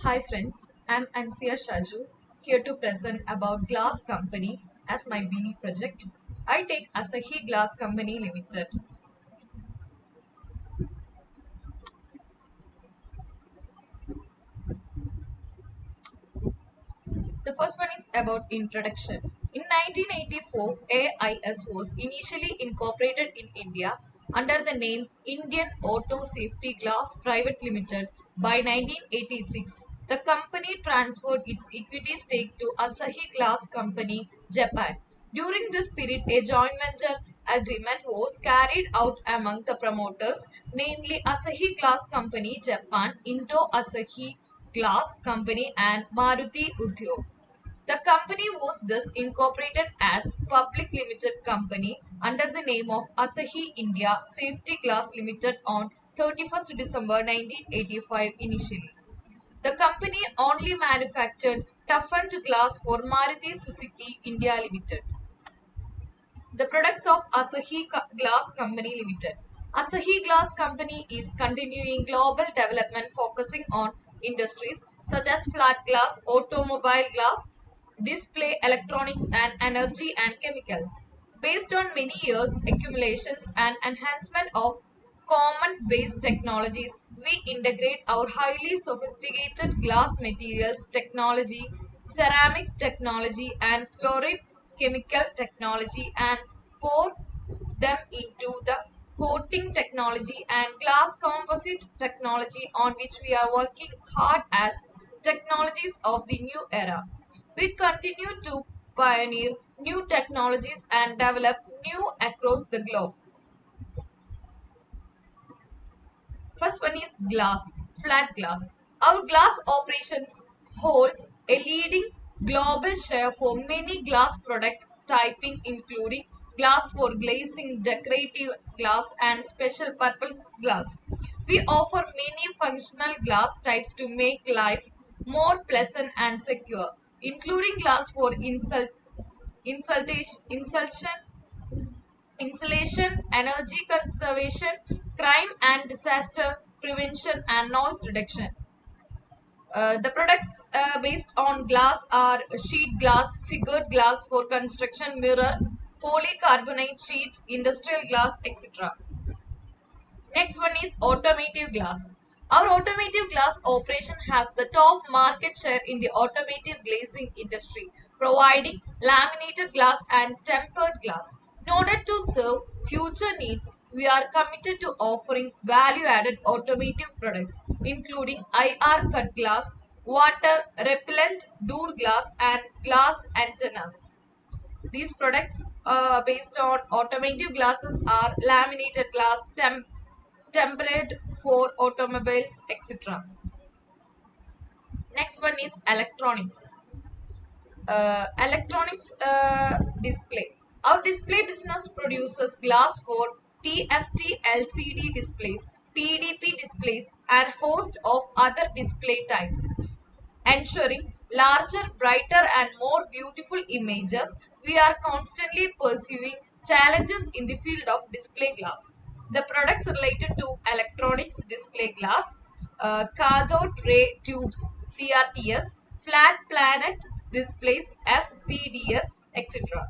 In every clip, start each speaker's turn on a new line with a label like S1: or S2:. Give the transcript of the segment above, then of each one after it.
S1: Hi friends, I'm Ansia Shaju here to present about Glass Company as my mini project. I take Asahi Glass Company Limited. The first one is about introduction. In 1984, AIS was initially incorporated in India under the name Indian Auto Safety Glass Private Limited. By 1986, the company transferred its equity stake to Asahi Glass Company, Japan. During this period, a joint venture agreement was carried out among the promoters, namely Asahi Glass Company, Japan, Indo Asahi Glass Company, and Maruti Udyog. The company was thus incorporated as Public Limited Company under the name of Asahi India Safety Glass Limited on 31st December 1985 initially. The company only manufactured toughened glass for Maruti Suzuki India Limited. The products of Asahi Glass Company Limited. Asahi Glass Company is continuing global development focusing on industries such as flat glass, automobile glass, display electronics and energy and chemicals. Based on many years accumulations and enhancement of common base technologies, we integrate our highly sophisticated glass materials technology, ceramic technology and fluorine chemical technology and pour them into the coating technology and glass composite technology on which we are working hard as technologies of the new era. We continue to pioneer new technologies and develop new across the globe. First one is glass, flat glass. Our glass operations holds a leading global share for many glass product typing including glass for glazing, decorative glass and special purpose glass. We offer many functional glass types to make life more pleasant and secure, including glass for insulation, insulation, energy conservation, crime and disaster prevention, and noise reduction. The products based on glass are sheet glass, figured glass for construction, mirror, polycarbonate sheet, industrial glass, etc. Next one is automotive glass. Our automotive glass operation has the top market share in the automotive glazing industry, providing laminated glass and tempered glass. In order to serve future needs, we are committed to offering value-added automotive products, including IR cut glass, water repellent door glass, and glass antennas. These products based on automotive glasses are laminated glass, tempered for automobiles, etc. Next one is electronics. Electronics display. Our display business produces glass for TFT LCD displays, PDP displays, and host of other display types. Ensuring larger, brighter, and more beautiful images, we are constantly pursuing challenges in the field of display glass. The products related to electronics display glass, cathode ray tubes CRTS, flat planet displays FPDS, etc.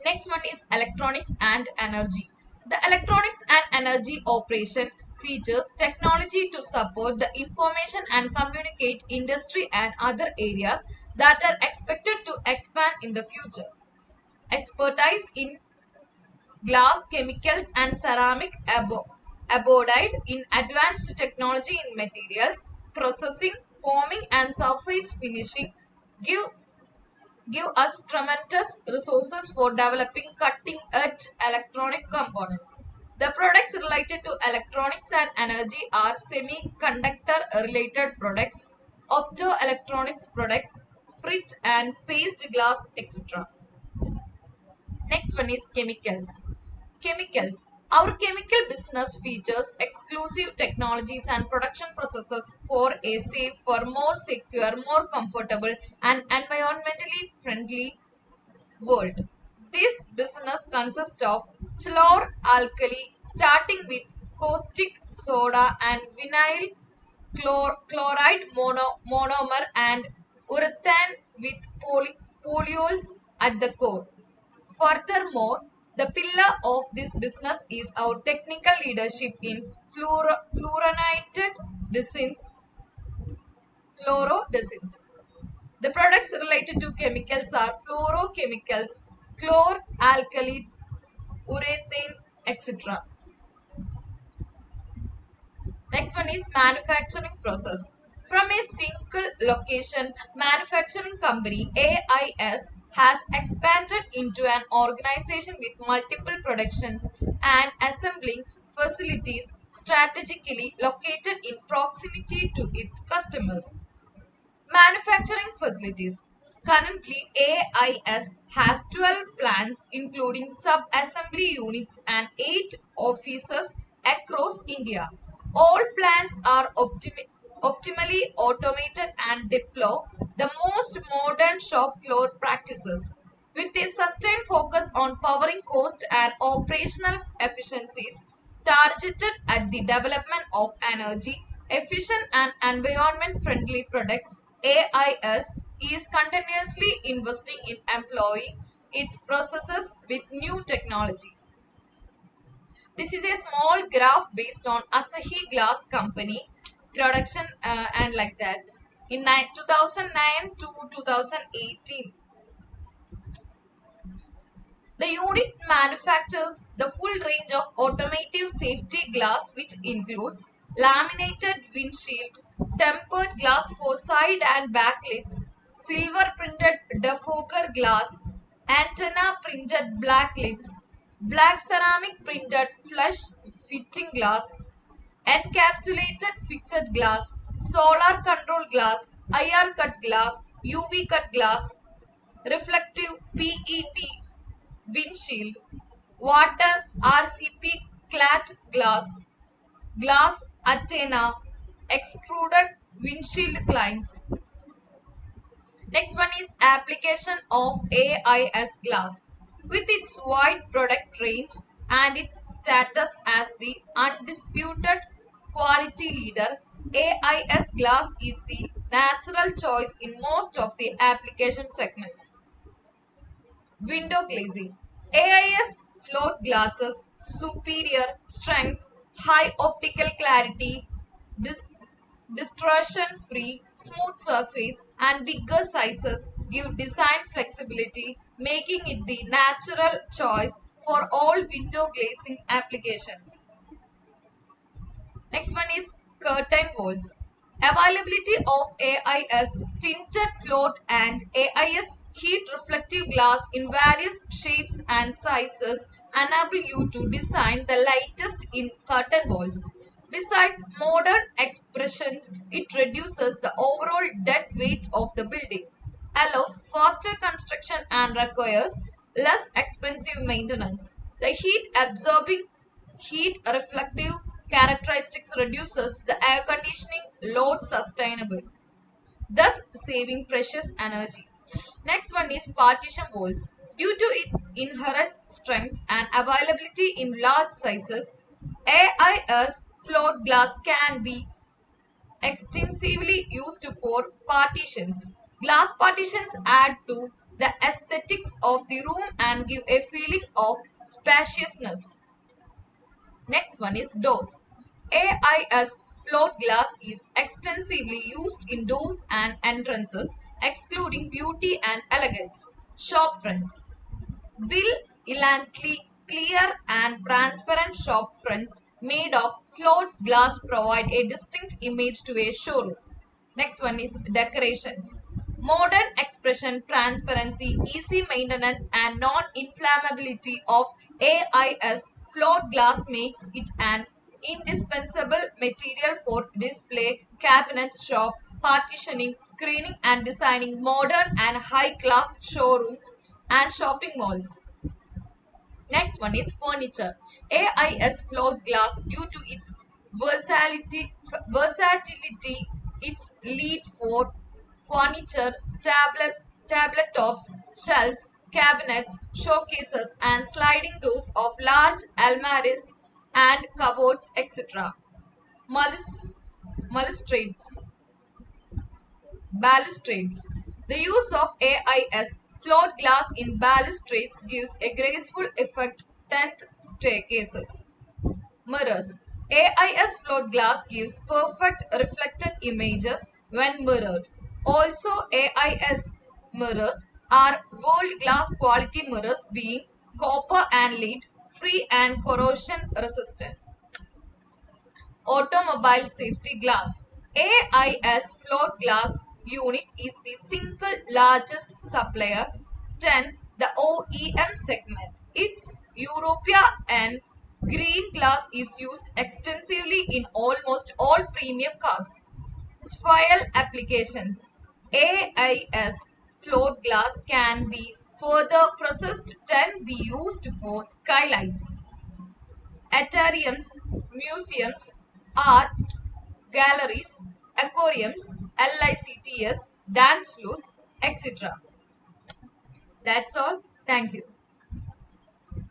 S1: Next one is electronics and energy. The electronics and energy operation features technology to support the information and communicate industry and other areas that are expected to expand in the future. Expertise in glass, chemicals and ceramic abodide in advanced technology in materials, processing, forming and surface finishing give us tremendous resources for developing cutting edge electronic components. The products related to electronics and energy are semiconductor related products, optoelectronics products, frit and paste glass, etc. Next one is chemicals. Chemicals. Our chemical business features exclusive technologies and production processes for a safer, more secure, more comfortable, and environmentally friendly world. This business consists of chlor alkali, starting with caustic soda and vinyl chloride monomer and urethane with polyols at the core. Furthermore, the pillar of this business is our technical leadership in fluorinated resins, fluorodesins. The products related to chemicals are fluorochemicals, chlor-alkali, urethane, etc. Next one is manufacturing process. From a single location, manufacturing company AIS has expanded into an organization with multiple productions and assembling facilities strategically located in proximity to its customers. Manufacturing facilities. Currently, AIS has 12 plants, including sub-assembly units and 8 offices across India. All plants are optimally automated and deploy the most modern shop floor practices. With a sustained focus on powering cost and operational efficiencies, targeted at the development of energy efficient and environment friendly products, AIS is continuously investing in employing its processes with new technology. This is a small graph based on Asahi Glass Company production and like that. In 2009 to 2018, the unit manufactures the full range of automotive safety glass, which includes laminated windshield, tempered glass for side and backlights, silver printed defogger glass, antenna printed black lids, black ceramic printed flush fitting glass, encapsulated fixed glass, solar control glass, IR cut glass, UV cut glass, reflective PET windshield, water RCP clad glass, glass antenna, extruded windshield clients. Next one is application of AIS glass. With its wide product range and its status as the undisputed quality leader, AIS glass is the natural choice in most of the application segments. Window glazing. AIS float glasses, superior strength, high optical clarity, dis- distortion-free, smooth surface, and bigger sizes give design flexibility, making it the natural choice for all window glazing applications. Next one is curtain walls. Availability of AIS tinted float and AIS heat reflective glass in various shapes and sizes enable you to design the lightest in curtain walls. Besides modern expressions, it reduces the overall dead weight of the building, allows faster construction and requires less expensive maintenance. The heat absorbing heat reflective characteristics reduces the air conditioning load sustainable, thus saving precious energy. Next one is partition walls. Due to its inherent strength and availability in large sizes, AIS float glass can be extensively used for partitions. Glass partitions add to the aesthetics of the room and give a feeling of spaciousness. Next one is doors. AIS float glass is extensively used in doors and entrances, excluding beauty and elegance. Shop fronts. Brilliantly clear and transparent shop fronts made of float glass provide a distinct image to a showroom. Next one is decorations. Modern expression, transparency, easy maintenance, and non-inflammability of AIS float glass makes it an indispensable material for display, cabinet shop, partitioning, screening, and designing modern and high-class showrooms and shopping malls. Next one is furniture. AIS float glass due to its versatility, its lead for furniture, tablet tops, shelves, cabinets, showcases, and sliding doors of large almirahs and cupboards, etc. Mulus, Balustrades. The use of AIS flawed glass in balustrades gives a graceful effect. 10th staircases. Mirrors. AIS flawed glass gives perfect reflected images when mirrored. Also, AIS mirrors are world class quality mirrors being copper and lead free and corrosion resistant. Automobile safety glass. AIS float glass unit is the single largest supplier 10 the OEM segment. Its Europea and green glass is used extensively in almost all premium cars. Sphere applications. AIS float glass can be further processed and be used for skylights, atriums, museums, art galleries, aquariums, LICTS, dance floors, etc. That's all. Thank you.